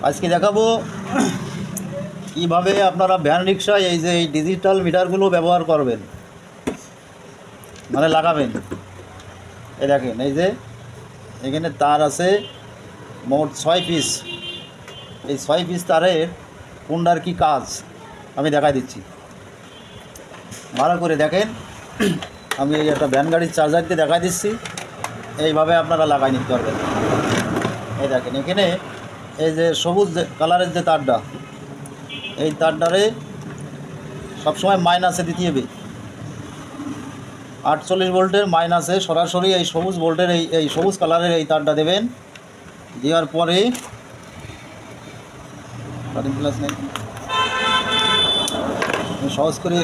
আজকে দেখাবো কিভাবে আপনারা ভ্যান রিক্সায় এই যে এই ডিজিটাল মিটারগুলো ব্যবহার করবেন, মানে লাগাবেন। এই দেখেন, এই যে এখানে তার আছে মোট 6 পিস। এই 6 পিস তারের কোনটার কি কাজ আমি দেখাই দিচ্ছি, ভালো করে দেখেন। আমি এই একটা ভ্যান গাড়ির চার্জার দিয়ে দেখাই দিচ্ছি, এইভাবে আপনারা লাগাই নিতে পারবেন। এই দেখেন, এখানে এই যে সবুজ কালারের যে তারটা, এই তারটারে সবসময় মাইনাসে দিতে হবে। 48 ভোল্টের মাইনাসে সরাসরি এই সবুজ ভোল্টের এই সবুজ কালারের এই তারটা দেবেন। দেওয়ার পরে প্লাস নেই, সহজ করে।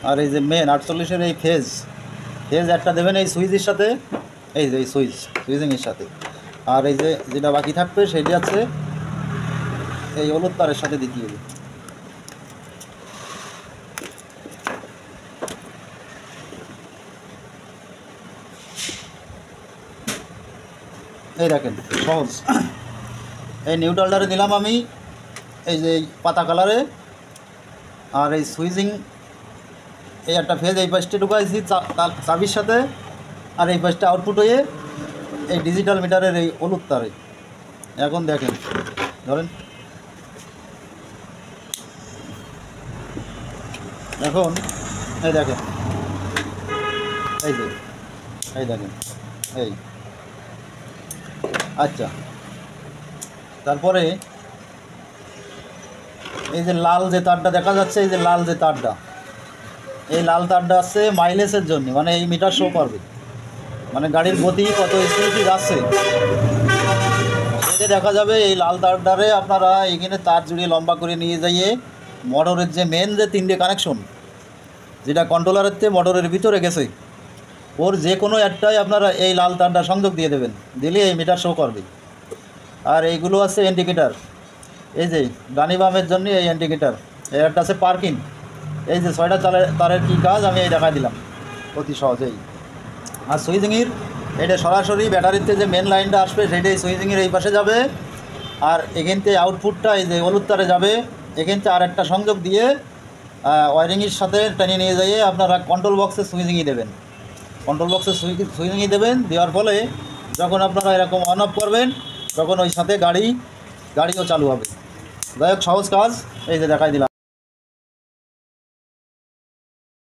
আর এই যে মেন 48-এর এই ফেজ একটা দেবেন এই সুইচের সাথে, এই যে এই সুইচিংয়ের সাথে। আর এই যে যেটা বাকি থাকবে সেটি আছে এই হলুদ তারের সাথে দিতে হবে। এই দেখেন সহজ। এই নিউট্রালটারে দিলাম আমি এই যে পাতা কালারে, আর এই সুইচিং এই একটা ফেজ এই পাশটা ঢুকাইছি চাবির সাথে, আর এই পাশটা আউটপুট হয়ে এই ডিজিটাল মিটারের এই হলুদ তারে। এখন দেখেন, ধরেন এখন এই দেখেন, এই যে এই দেখেন এই, আচ্ছা। তারপরে এই যে লাল যে তারটা দেখা যাচ্ছে, এই যে লাল যে তারটা, এই লাল তারটা আছে মাইলেজের জন্য, মানে এই মিটার শো করবে, মানে গাড়ির গতি কত স্পিডে যাচ্ছে সেটা দেখা যাবে। এই লাল তারটারে আপনারা এখানে তার জুড়িয়ে লম্বা করে নিয়ে যাইয়ে মোটরের যে মেন যে 3টে কানেকশন, যেটা কন্ট্রোলারের থেকে মোটরের ভিতরে গেছে, ওর যে কোনো একটাই আপনারা এই লাল তারটা সংযোগ দিয়ে দেবেন, দিলে এই মিটার শো করবে। আর এইগুলো আছে ইন্ডিকেটার, এই যে ডানি বামের জন্য এই ইন্ডিকেটার। এর একটা আছে পার্কিং। এই যে 6টা তারের কী কাজ আমি এই দেখা দিলাম অতি সহজেই। আর সুইচিংয়ের এটা সরাসরি ব্যাটারিতে যে মেন লাইনটা আসবে সেটাই সুইচিংয়ের এই পাশে যাবে, আর এখান থেকে আউটপুটটা এই যে হলুদ তারে যাবে। এখান থেকে আর একটা সংযোগ দিয়ে ওয়ারিংয়ের সাথে টেনে নিয়ে যাইয়ে আপনারা কন্ট্রোল বক্সে সুইচিংই দেবেন। কন্ট্রোল বক্সে সুইচিংই দেবেন, দেওয়ার ফলে যখন আপনারা এরকম অন অফ করবেন তখন ওই সাথে গাড়িও চালু হবে। যাই হোক, সহজ কাজ, এই যে দেখাই দিলাম।